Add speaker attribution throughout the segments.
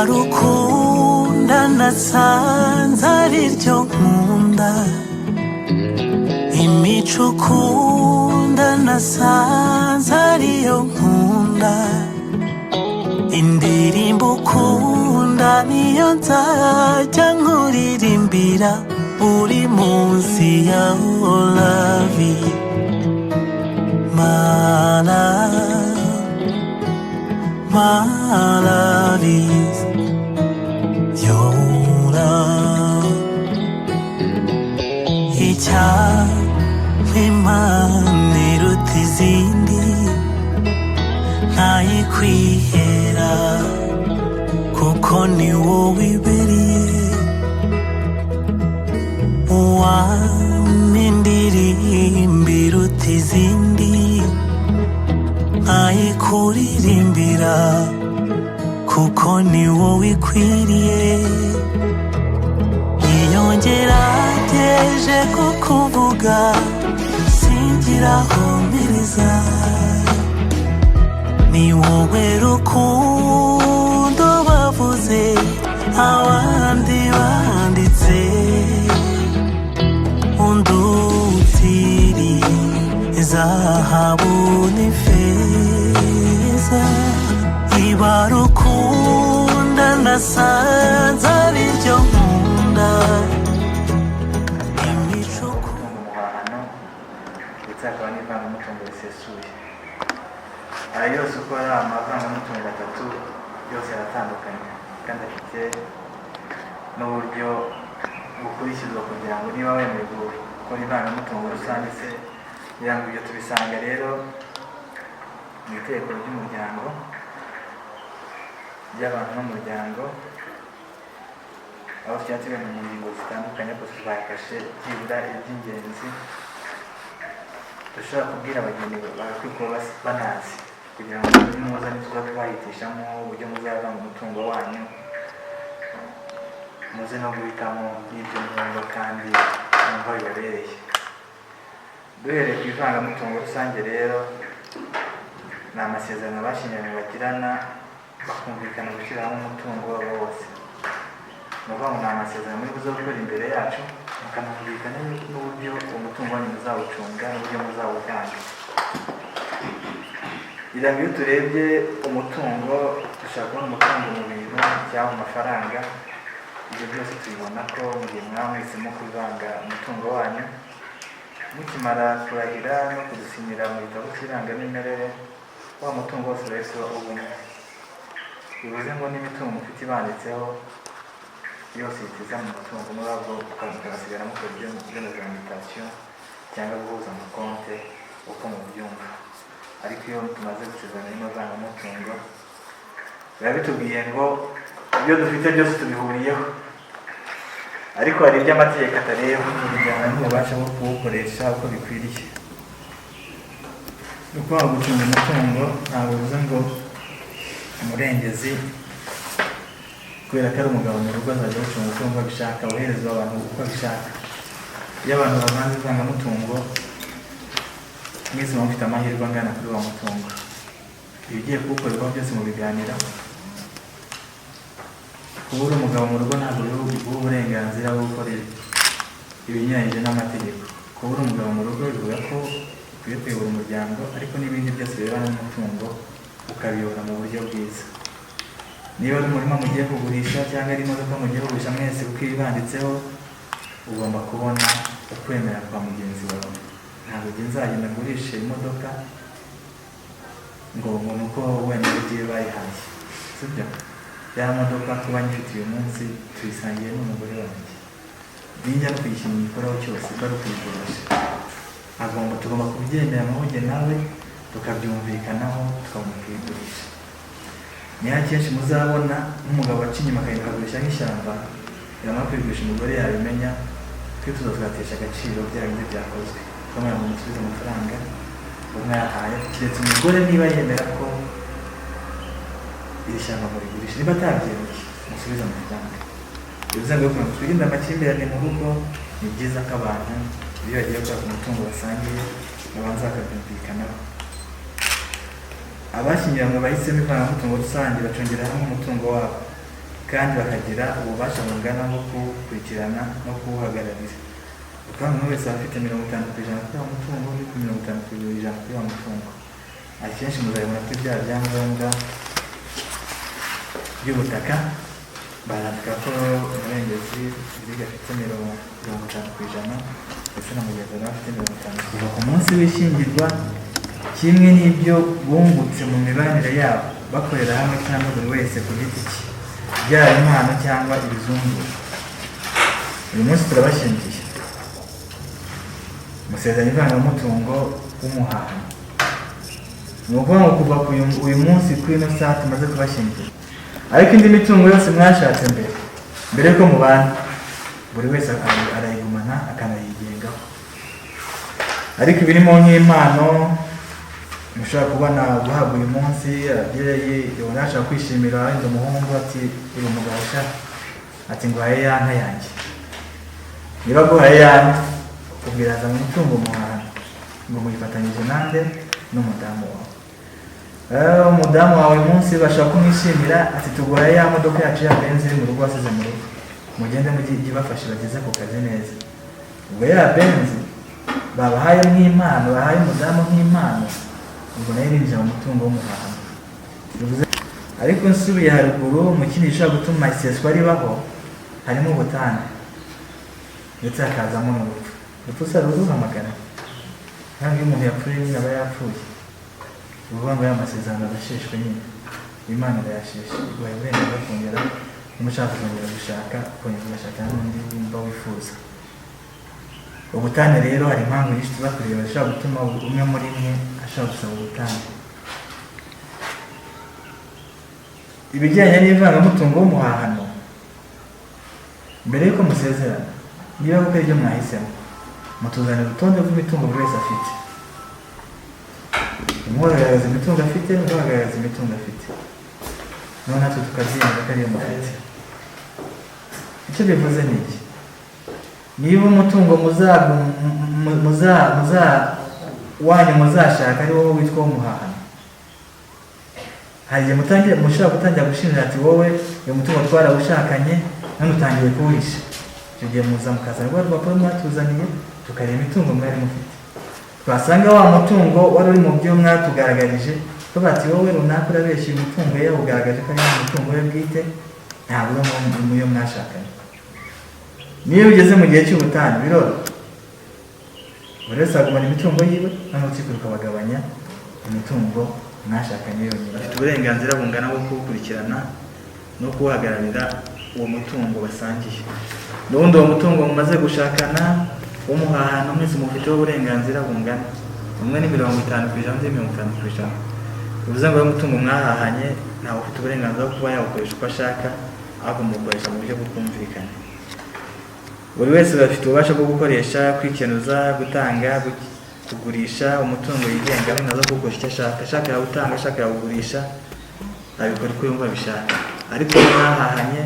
Speaker 1: ibarukunda nasanze ari ryo nkunda, imico ukunda nasanze ariyo nkunda, indirimbo ukunda niyo nzajya nkuririmbira buri munsi ya olavi. My love is your love. Imana iruta izindi ntayikwihera, kuko ni wowe ibereye. Uwampa iruta izindi ntayikuririmbira, kuko ni wowe ikwiriye. Iyo ngerageje kukuvuga singira aho mperiza, ni wowe rukundo bavuze abandi banditse, undutiri zahabu n'ifeza, ibarukunda nasanze ari ryo nkunda.
Speaker 2: umuhahano ndetse hakaba n'ivangamutungo risesuye. Aya yose uko ari amavangamutungo atatu yose aratandukanye kandi afite n'uburyo bukurikizwa kugira ngo niba wemeye gukora ivangamutungo rusange se. Kugira ngo ibyo tubisanga rero mu itegeko ry'umuryango ry'abantu n'umuryango, aho twateganya mu ngingo zitandukanye gusa twafashe byibura iby'ingenzi dushobora kubwira abageni bagakwiye kuba banazi, kugira ngo nimuza nituza kubahitishamo uburyo muzava mu mutungo wanyu, muze no guhitamo n'ibyo mwumva kandi mwumva bibabereye. Duhereye ku ivangamutungo rusange rero, ni amasezerano abashyingiranywe bagirana bakumvikana gushyira hamwe umutungo wabo wose. Ni ukuvuga ngo ni amasezerano muri buze gukora imbere yacu, mukanumvikana n'uburyo uwo mutungo wanyu muzawucunga n'uburyo muzawutanga. Kugira ngo iyo turebye umutungo, dushaka kubona umutungo mu bintu cyangwa mu mafaranga, ibyo byose tubibona ko mu gihe mwaba mwahisemo kuvanga umutungo wanyu, mukimara kurahira no kudusinyira mu gitabo cy'irangamimerere, wa mutungo wose wese ubumwe. Bivuze ngo n'imitungo mufite ibanditseho yose yitiza mu mutungo, n'urabwo mukabasigara mukora ibyo representation cyangwa guhuza amakonte uko mubyumva. Ariko iyo tumaze gusezerana n'ivangamutungo, biba bitubwiye ngo ibyo dufite byose tubihuriyeho, ariko hari ibyo amategeko atareba bijyana n'ububasha bwo kuwukoresha uko bikwiriye. Ni ukuvuga ngo gucunga umutungo ntabwo bivuze ngo umurengezi kubera ko ari umugabo mu rugo azajya gucunga umutungo uko abishaka, woherezwa abantu uko abishaka. Iyo abantu bavanze ivangamutungo, mwese muba mufite amahirwe angana kuri wa mutungo. Ibigiye kuwukorerwaho byose mubiganira. Kuba uri umugabo mu rugo ntabwo biha uburenganzira bwo gukora ibinyuranyije n'amategeko. Kuba uri umugabo mu rugo bivuga ko ukwiye kuyobora umuryango, ariko n'ibindi byose birebana n'umutungo ukabiyobora mu buryo bwiza. Niba ari umurima mugiye kugurisha cyangwa ari imodoka mugiye kugurisha, mwese kuko ibanditseho, ugomba kubona ukwemera kwa mugenzi wawe. Ntabwo nzagenda ngurishe imodoka ngo umuntu uko wemera ugiye bayihaye, sibyo? Ya modoka kuba nyifite uyu munsi tuyisangiye n'umugore wanjye, bijya no kuyishyura igikoraho cyose bari kuyigurisha. Tugomba kubyemera muhuge nawe, tukabyumvikanaho, tukabona kuyigurisha. Niyo akenshi muzabona nk'umugabo waca inyuma akagenda akagurisha nk'ishyamba, yamara kuyigurisha umugore yabimenya, twifuza tugatesha agaciro bya bindi byakozwe, tukamenya ngo musubize amafaranga umwe yahaye, keretse umugore niba yemera ko iri shyamba murigurisha. Niba atabyemeye, musubize amafaranga. Bivuze ngo kugira ngo twirinde amakimbirane mu rugo, ni byiza ko abantu iyo bagiye gukora ku mutungo basangiye babanza bakabyumvikanaho. Abashyingiranywe bahisemo ivangamutungo rusange bacungira hamwe umutungo wabo. kandi bakagira ububasha bungana bwo kuwukurikirana no kuwuhagararira. Kandi umuntu wese aba afite 50% kuri wa mutungo no 50% kuri wa mutungo. Akenshi muzabibona ko ibya byangombwa by'ubutaka barandika ko umurengezi afite 50% ndetse na mugenzi we afite 50%. Kuva ku munsi w'ishyingirwa kimwe n'ibyo bungutse mu mibanire yabo bakorera hamwe cyangwa buri wese ku giti cye, byaba impano cyangwa ibizunguru. Uyu munsi turabashingiye, musezeranya ivangamutungo w'umuhahano. Ni ukuvuga ngo kuva uyu munsi kuri ino saa tumaze kubashingira, ariko indi mitungo yose mwashatse mbere yuko mubana, buri wese arayigumana akanayigengaho. Ariko ibirimo nk'impano mushobora kubona guhabwa uyu munsi, ababyeyi ubona ashaka kwishimira wenda umuhungu ati uyu mugabo ati nguhaye ya nka yanjye. Niba guhaye ya nka ubwira aza mu mutungo muhahano ngo muyifatanyije nande n'umudamu wawe. Umudamu wawe munsi bashaka kumwishimira ati tuguhaye ya modoka yacu ya Benz iri mu rugo wasize mu rugo, mugende mujye bafashe bageze ku kazi neza. Ubwo ya Benz babahaye nk'impano, bahaye umudamu nk'impano, ubwo nayo irinjira mu mutungo w'umuhahano. Ariko nsubiye haruguru mu kindi gishobora gutuma iseswa ribaho harimo ubutane ndetse hakazamo n'urupfu. Urupfu si ruhamagara, kandi iyo umuntu yapfuye nyine aba yapfuye. Uvuga ngo ya masezerano arasheshwe nyine, Imana irayasheshe, iguhaye uburenganzira bwo kongera umushaka kongera gushaka, kongera ugashaka n'undi wumva wifuza. Ubutane rero hari impamvu nyinshi tuza kureba zishobora gutuma umwe muri mwe ashobora gusaba ubutane. Ibijyanye n'ivangamutungo w'umuhahano, mbere yuko musezerana, niba kuko ibyo mwahisemo, mutuzanira urutonde rw'imitungo buri wese afite. Mugaragaza imitungo afite, mugaragaza imitungo afite. None natwe tukabyemera ko ariyo mufite. Icyo bivuze ni iki? Niba umutungo wanyu muzashaka ari wowe witwa w'umuhahano, hari igihe mushobora gutangira gushimira ati wowe uyu mutungo twarawushakanye none utangiye kuwisha. Icyo gihe muza mukazana rwa rupapuro mwatuzaniye tukareba imitungo mwari mufite. Twasanga wa mutungo wari uri mu byo mwatugaragarije, tuba ati wowe runaka urabeshya uyu mutungo ye ugaragaje ko ari umutungo we bwite, ntabwo uri mu yo mwashakanye. Niyo ugeze mu gihe cy'ubutane biroro, buri wese agumana imitungo yiwe n'urukiko rukabagabanya imitungo mwashakanye yonyine. Bafite uburenganzira bungana bwo kuwukurikirana no kuwuhagararira uwo mutungo basangiye. N'ubundi uwo mutungo mumaze gushakana w'umuhahano mwese mufiteho uburenganzira bungana, umwe ni 50% undi 50%. Bivuze ngo uwo mutungo mwahahanye ntawe ufite uburenganzira bwo kuba yawukoresha uko ashaka, ahubwo muwukoresha mu buryo bwumvikana. Buri wese bafite ububasha bwo gukoresha, kwikenuza, gutanga, kugurisha umutungo yigenga, nazo kugurisha icyo ashaka. Ashaka yawutanga, ashaka yawugurisha, abikora uko yumva bishaka. Ariko mwahahanye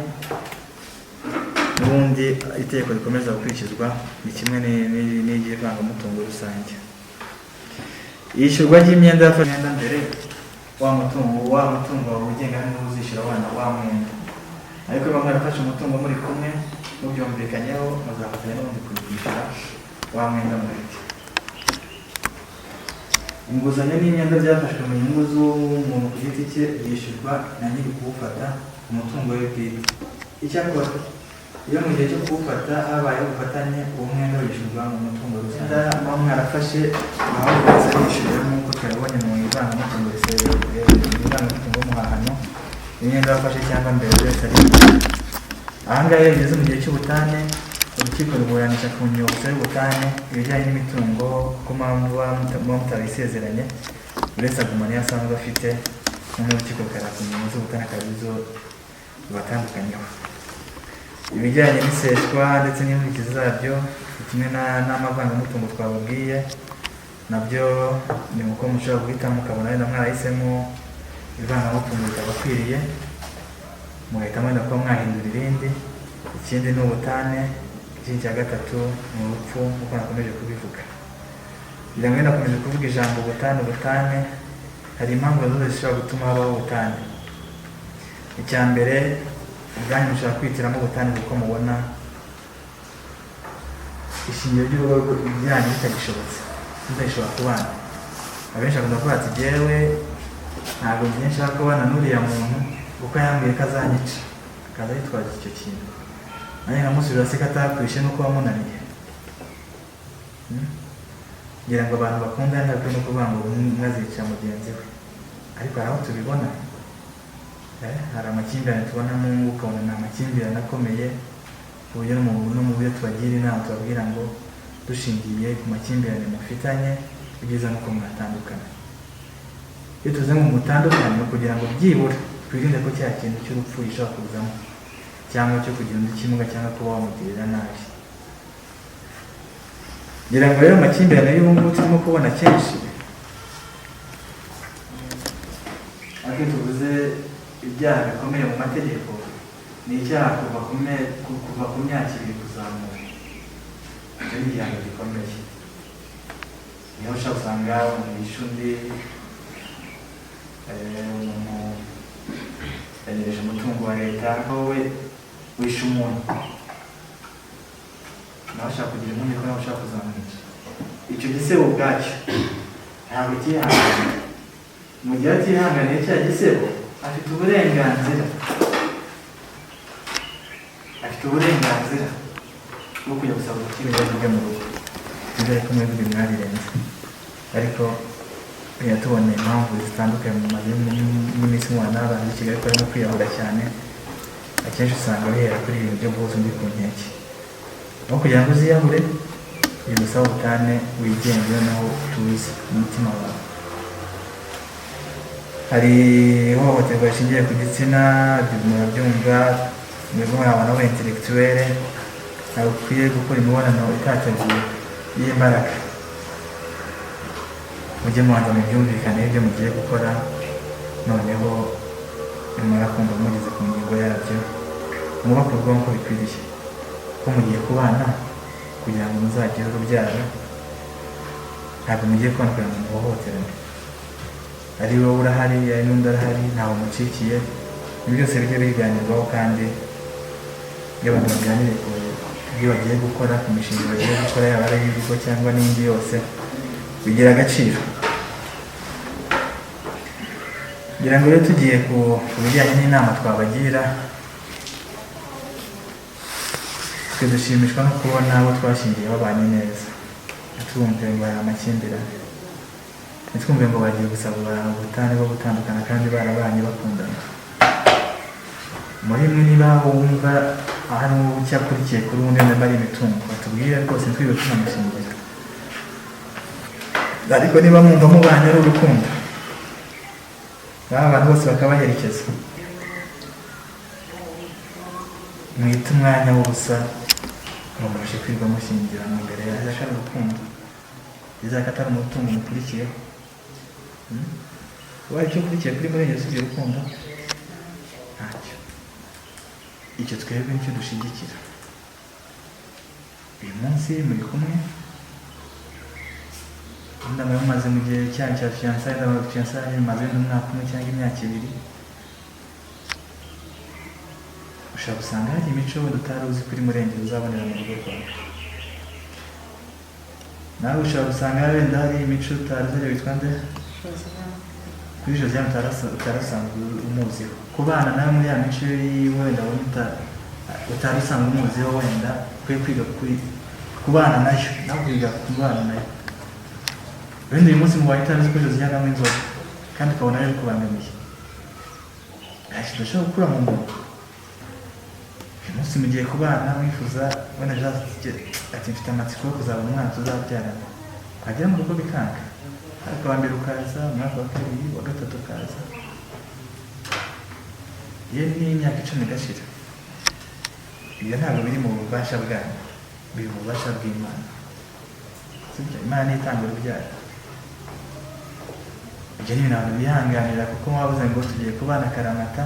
Speaker 2: n'ubundi itegeko rikomeza gukurikizwa ni kimwe n'iry'ivangamutungo rusange. Iyishyurwa ry'imyenda yafashe mbere wa mutungo wigenga niwo uzishyura abana wa mwenda. Ariko niba mwarafashe umutungo muri kumwe mubyumvikanyeho, muzafatanya n'ubundi kwishyura wa mwenda mufite. Inguzanyo n'imyenda byafashwe mu nyungu z'umuntu ku giti cye byishyurwa na nyiri kuwufata umutungo we bwite. Icyakora iyo mu gihe cyo kuwufata habayeho ubufatanye, uwo mwenda wishyurwa mu mutungo rusange. Muba mwarafashe aho buri wese yishyuye nk'uko twabibonye mu ivangamutungo ivangamutungo w'umuhahano, imyenda wafashe cyangwa mbere wese ari. Aha ngaha iyo bigeze mu gihe cy'ubutane, urukiko ruburanisha ku nyubako y'ubutane ibijyanye n'imitungo kuko muba mutabisezeranye, buri wese agumana iyo asanzwe afite, noneho urukiko rukareba ku nyungu z'ubutane akaba arizo rubatandukanyeho. Ibijyanye n'iseswa ndetse n'inkurikizi zabyo kimwe n'amavangamutungo twababwiye, nabyo ni uko mushobora guhitamo mukabona wenda mwarahisemo ivangamutungo ritabakwiriye, mugahitamo wenda kuba mwahindura irindi. Ikindi ni ubutane, ikindi cya gatatu ni urupfu nk'uko nakomeje kubivuga. Kugira ngo nakomeje kuvuga ijambo ubutane, hari impamvu zose zishobora gutuma habaho ubutane. Icya mbere ubwanyu mushobora kwihitiramo ubutane kuko mubona ishingiro ry'urugo ryanyu bitagishobotse, mudashobora kubana. Abenshi bakunda kuvuga ati jyewe ntabwo ngiye nshaka kubana n'uriya muntu kuko yambwiye ko azanyica, akaza yitwaza icyo kintu, nanjye nkamusubira se ko atakwishe nuko wamunaniye. Ngira ngo abantu bakundana ntabwo no kuvuga ngo umwe azica mugenzi we, ariko hari aho tubibona. Hari amakimbirane tubona mu ngo ukabona ni amakimbirane akomeye, ku buryo no mu buryo tubagira inama tubabwira ngo dushingiye ku makimbirane mufitanye, ibyiza nuko mwatandukana. Iyo tuze ngo mutandukane kugira ngo byibura twirinde ko cya kintu cy'urupfu gishobora kuzamo, cyangwa cyo kugira undi kimuga, cyangwa kuba wamugirira nabi. Ngira ngo rero amakimbirane y'ubu ngubu turimo kubona kenshi, ariko tuvuze ibyaha bikomeye mu mategeko, ni icyaha kuva ku myaka 2 kuzamura. Icyo ni igihano gikomeye. Niho ushobora usanga umuntu yishe undi, umuntu yanyereje umutungo wa leta, aho we wishe umuntu, nawe ushaka kugira impungenge ko nawe ushaka kuzamwica. Icyo gisebo ubwacyo ntabwo cyihangana. Mu gihe atihanganiye cya gisebo, afite uburenganzira bwo kujya gusaba urukiko rwe mu rugo. Nizere ko mwebwe ibyo mwabirenze, ariko tubona impamvu zitandukanye mu mazu y'iminsi mubana n'abantu b'i Kigali barimo kwiyahura cyane. Akenshi usanga bahera kuri ibintu byo guhuza undi ku nkeke, aho kugira ngo uziyahure uyu gusaba ubutane wigengewe naho utuze umutima wawe. Hari ihohoterwa rishingiye ku gitsina, murabyumva, mwebwe muri abantu b'intellectuelle, ntabwo ukwiye gukora imibonano itatagiye y'imbaraga. Mujye mubanza mu byumvikane ibyo mugiye gukora, noneho nimara kumva mugeze ku ngingo yabyo mwubake urugo nk'uko bikwiriye, ko mugiye kubana kugira ngo muzagire urubyaro, ntabwo mugiye kubana kugira ngo muhohoterane. Ari wowe urahari, ari n'undi arahari, ntawe mucikiye. Ibi byose bijye biganirwaho, kandi iyo abantu baganiriye ku byo bagiye gukora, ku mishinga bagiye gukora, yaba ari iy'urugo cyangwa n'indi yose, bigira agaciro. Ngira ngo rero tugiye ku bijyanye n'inama twabagira, twe dushimishwa no kubona abo twashingiye babanye neza, ntitwumve ngo hari amakimbirane, ntitwumve ngo bagiye gusaba ubutane bwo gutandukana kandi barabanye bakundana. Muri mwe niba wumva hari ucyo akurikiye kuri undi wenda ari imitungo, batubwire rwose ntitwibe tunamushingira. Ariko niba mwumva mubanye ari urukundo, abantu bose bakabaherekeza, mwite umwanya w'ubusa ngo mubashe kwirwa mushyingirana imbere yaje ashaka urukundo, bizaka atari umutungo mukurikiyeho. Wari icyo ukurikiye kuri murenge usibye urukundo? Ntacyo. Icyo twebwe nicyo dushyigikira. Uyu munsi muri kumwe, ndamara mumaze mu gihe cyanyu cya fiyansaye, ndamara fiyansaye mumaze n'umwaka umwe cyangwa imyaka 2, ushobora gusanga hari imico wenda utari uzi kuri murenge uzabonera mu rugo rwawe. Nawe ushobora gusanga wenda hari imico utari uzi, witwa nde? Kuri Josiane utarasanzwe umuziho. Kubana nawe muri ya mico wenda utari usanzwe umuziho, wenda ukwiye kwiga kubana nayo, nawe kwiga kubana nayo. Wenda uyu munsi mubaye utazi ko Josiane anywa inzoga kandi ukabona ari kubangamiye, kidashobora gukura mu muntu. Uyu munsi mugiye kubana mwifuza, wenda ati mfite amatsiko yo kuzabona umwana tuzabyarana, wagera mu rugo bikanga, ariko wa mbere ukaza, umwaka wa 2, wa 3 ukaza, iyo ni imyaka 10 igashira. Ibyo ntabwo biri mu bubasha bwanyu, biri mu bubasha bw'Imana. Imana niyo itanga urubyaro. Ibyo ni ibintu abantu bihanganira, kuko mwabuze ngo tugiye kubana akaramata.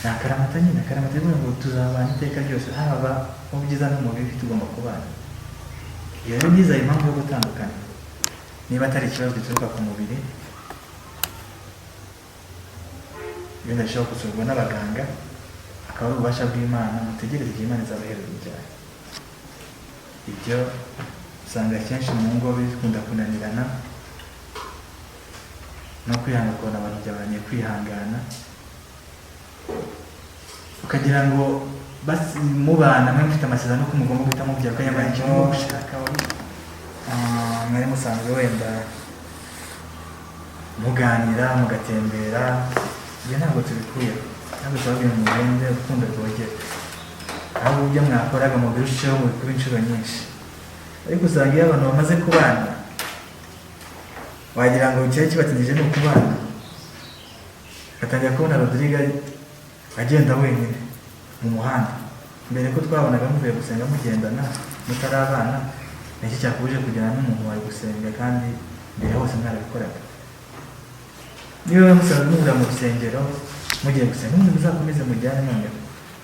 Speaker 2: Ni akaramata nyine, akaramata bivuga ngo tuzabana iteka ryose, haba mu byiza no mu bibi tugomba kubana. Iyo rero niza impamvu yo gutandukana, niba atari ikibazo gituruka ku mubiri, wenda gishobora gusurwa n'abaganga, akaba ari ububasha bw'Imana, mutegereze igihe Imana izabahereza urubyaro. Ibyo usanga kenshi mu ngo bikunda kunanirana no kwihangana, kubona abantu byabanye kwihangana, ukagira ngo mubana mwe mufite amasezerano ko mugomba guhita mubyara, ukanyamara ikintu cyo gushaka mwari musanzwe wenda muganira mugatembera. Ibyo ntabwo tubikuye, ntabwo tubabwira ngo mugende urukundo rwogere, aho uburyo mwakoraga mu birusheho mu bikuba inshuro nyinshi. Ariko usanga iyo abantu bamaze kubana, wagira ngo icyari kibatindije ni ukubana. Batangira kubona Rodrigue agenda wenyine mu muhanda, mbere ko twabonaga muvuye gusenga mugendana mutarabana, niki cyakubuje kujyana n'umuntu wawe gusenga kandi mbere hose mwarabikoraga. Niba musanzwe muhura mu rusengero mugiye gusenga, n'umuntu muzakomeze mujyane noneho.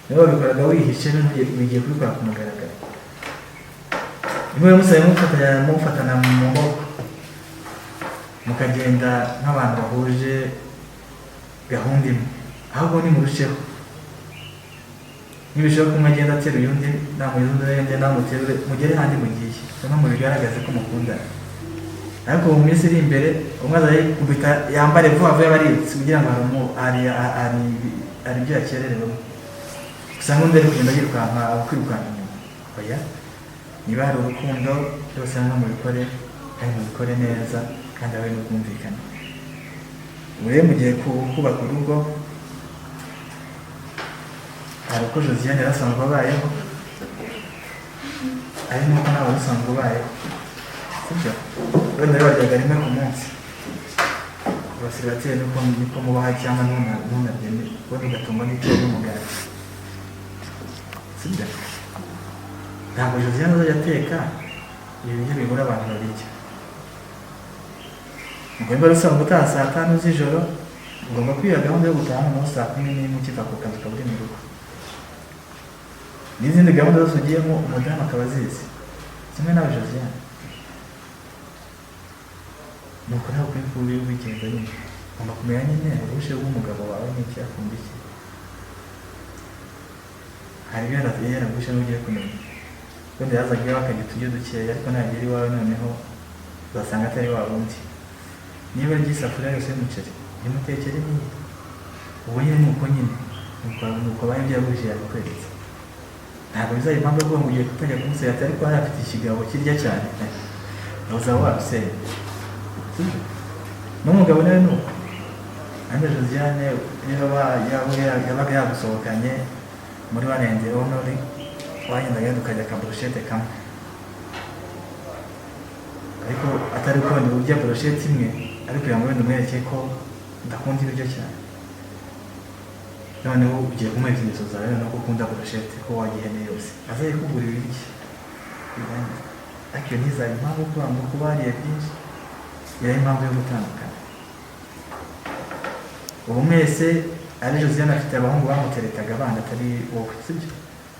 Speaker 2: Niba wabikoraga wihishe bigiye kubikora ku mugaragaro. Niba musanzwe mufatana mu maboko mukagenda nk'abantu bahuje gahunda imwe, ahubwo nimurusheho. Nibishobora ko umwe agenda ateruye undi, namuyundi namuterure, mugere handi mugiye, no mu bigaragaze ko mukundana. Ariko mu minsi iri imbere umwe azayikubita yambare vuba vuba yabaritse kugira ngo ari ibyo yakererewemo. Usanga undi ari kugenda yirukanka kwirukanka inyuma. Oya, niba hari urukundo byose hamwe mubikore, kandi mubikore neza, kandi habe n'ubwumvikane. Ubu mugiye kubaka urugo, hari uko Josiane yarasanzwe abayeho, ari nuko nawe usanzwe ubayeho, sibyo? Wenda baryaga rimwe ku munsi, abasiribateri niko mubaha cyangwa ntunabyemere, wenda ugatungwa n'icyo n'umugati, sibyo? Ntabwo Josiane azajya ateka ibiryo bigura abantu babirya. Ugomba rusanzwe utaha saa 5 z'ijoro, ugomba kwiha gahunda yo gutaha mu saa 11 ukiva ku kazi kaburi mu rugo. N'izindi gahunda zose ugiyemo umudamu akaba azizi, kimwe nawe Josiane. Nuko ntabwo ukwiye kuba wigenza nyine, ugomba kumenya nyine urusheho rw'umugabo wawe n'iki akunda iki. Hari ibyo yaragusha n'ugiye kumenya. Wenda yazaga iwawe akagira uturyo dukeya, ariko nagera iwawe noneho uzasanga atari wa wundi. Niba ry'isafuriya yose y'umuceri ntimutekere nyine, ubu nyine nuko nyine nuko baye ibyo yagurishije yabikweretse. Ntabwo bizaba impamvu yo kuvuga ngo ugiye gutangira kumusera, ariko hari afite ikigabo kirya cyane, uzaba warusenya. N'umugabo nawe nuko. Kandi Josiane yabaga yagusohokanye muri wanende honori, wagenda genda ukajya akaburushete kamwe, ariko atari uko wenda urya burushete imwe, ariko kugira ngo wenda umwereke ko ndakunda ibiryo cyane. Noneho ugiye kumuha ikimenyetso zawe nuko ukunda burushete, ko wagihene yose azaye kugurira ibiryo birangiye. Ariko iyo ntizabe impamvu yo kuvuga ngo kuba wariye byinshi, yari impamvu yo gutandukana. Ubu mwese ari Josiane afite abahungu bamuteretaga abana atari wowe, sibyo?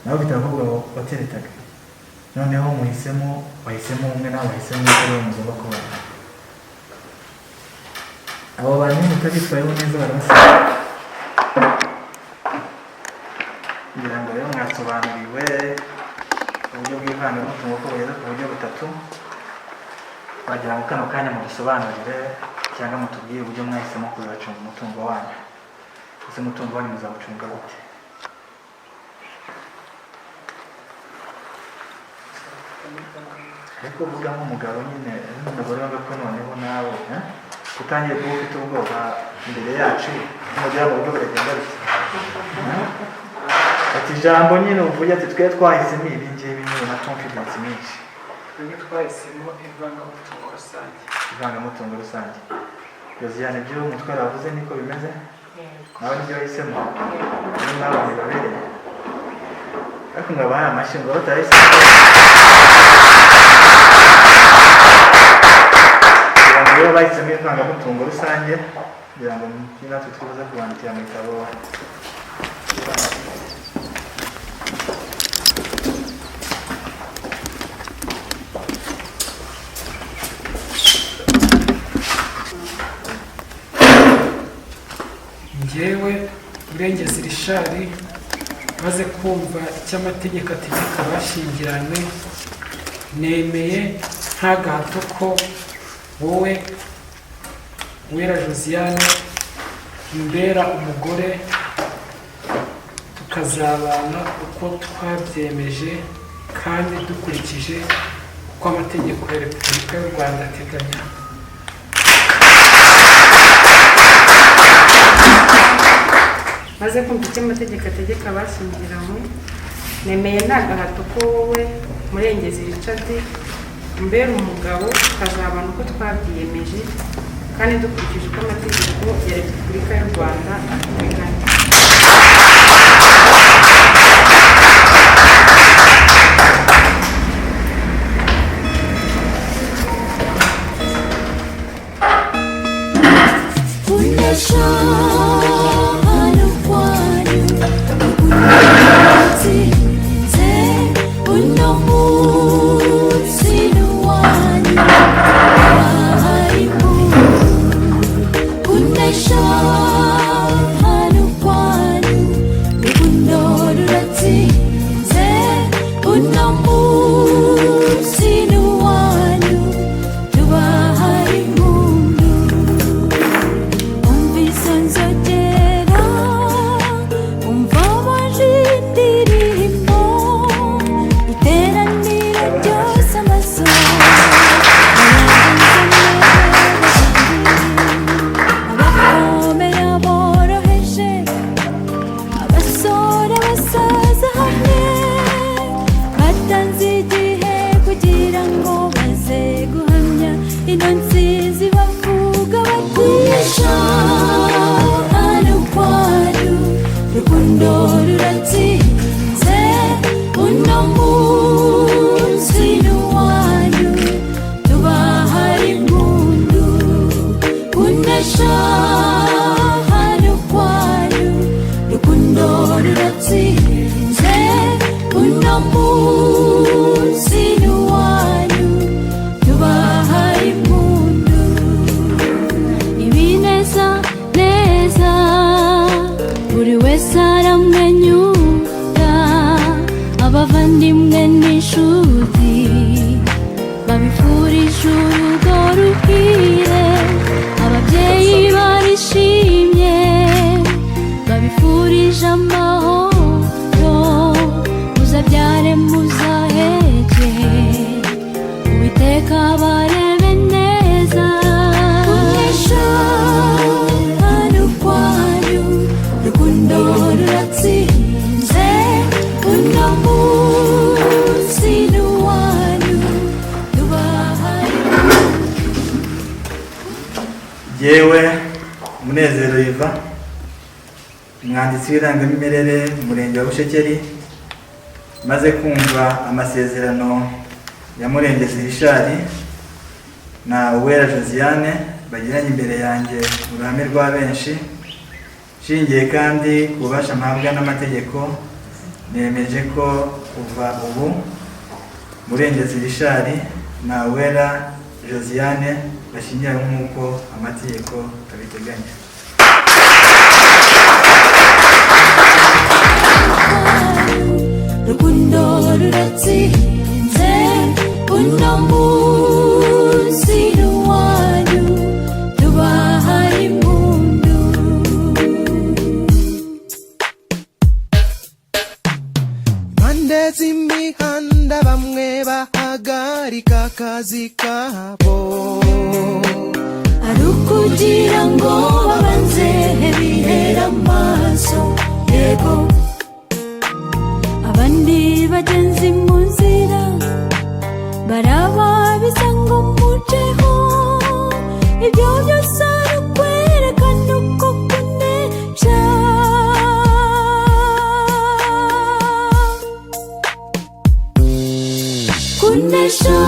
Speaker 2: Nawe ufite abakobwa bateretaga, noneho wahisemo umwe, nawe wahisemo uko rero mugomba kubana. Abo bantu mutabitwayeho neza baramusaba, kugira ngo rero mwasobanuriwe uburyo bw'ivangamutungo ko bugeze ku buryo butatu. Wagira ngo kano kanya mudusobanurire cyangwa mutubwire uburyo mwahisemo kuzacunga umutungo wanyu. Ese umutungo wanyu muzawucunga gute? Ariko uvuga nk'umugabo nyine n'umugore wanga ko noneho nawe utangiye kuba ufite ubwoba imbere yacu, umugore mu buryo bugenda bite? Ati ijambo nyine uvuye ati twe twahisemo ibi ngibi nyine na confidence nyinshi.
Speaker 3: Twe twahisemo ivangamutungo rusange.
Speaker 2: Ivangamutungo rusange. Josiane ibyo umutware wavuze niko bimeze? Nawe nibyo wahisemo? Niyo nawe ntibabereye. Ariko ngabahaye amashyi ngo batahisemo. Kugira ngo rero bahisemo ivangamutungo rusange, kugira ngo natwe twibuze kubandikira mu bitabo.
Speaker 3: Njyewe Irengezi Richard maze kumva icyo amategeko ategeka abashyingiranywe, nemeye nta gahato ko wowe Uwera Josiane umbera umugore, tukazabana uko twabyemeje kandi dukurikije uko amategeko ya Repubulika y'u Rwanda ateganya.
Speaker 4: maze kumva icyo amategeko ategeka abashyingiranywe, nemeye nta gahato ko wowe Murengezi Richard umbera umugabo, tukazabana uko twabyiyemeje kandi dukurikije uko amategeko ya Repubulika y'u Rwanda ateganya.
Speaker 2: Yewe Munezero Yvan, umwanditsi w'irangamimerere mu Murenge wa Bushekeri, maze kumva amasezerano ya Murengezi Richard na Uwera Josiane bagiranye imbere yanjye mu ruhame rwa benshi, shingiye kandi ku bubasha mpabwa n'amategeko, nemeje ko kuva ubu Murengezi Richard na Uwera Josiane bashyingiranywe nk'uko amategeko abiteganya.
Speaker 5: Rukundo ruratsinze uno munsi n'uwanyu tubahaye impundu.
Speaker 6: Impande z'imihanda bamwe bahagarika akazi kabo,
Speaker 5: ari ukugira ngo babanze bihera amaso, yego abandi bagenzi mu nzira barababiza ngo muceho, ibyo byose ari ukwerekana uko kunesha. Kunesha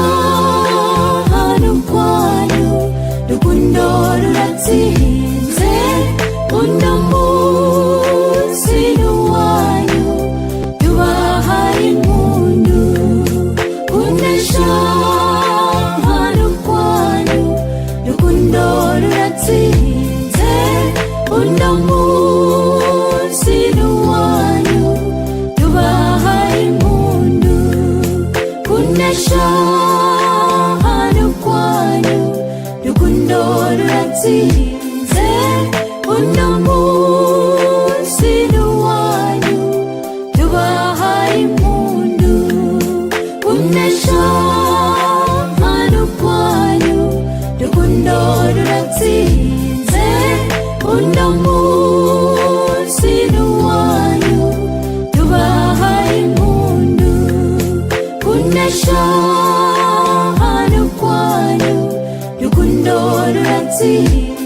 Speaker 5: hano kwanyu, rukundo ruratsinze uno munsi n'uwanyu tubahaye impundu. Kunesha hano kwanyu, rukundo ruratsinze uno munsi n'uwanyu kunesha hano kwanyu rukundo ruratsinze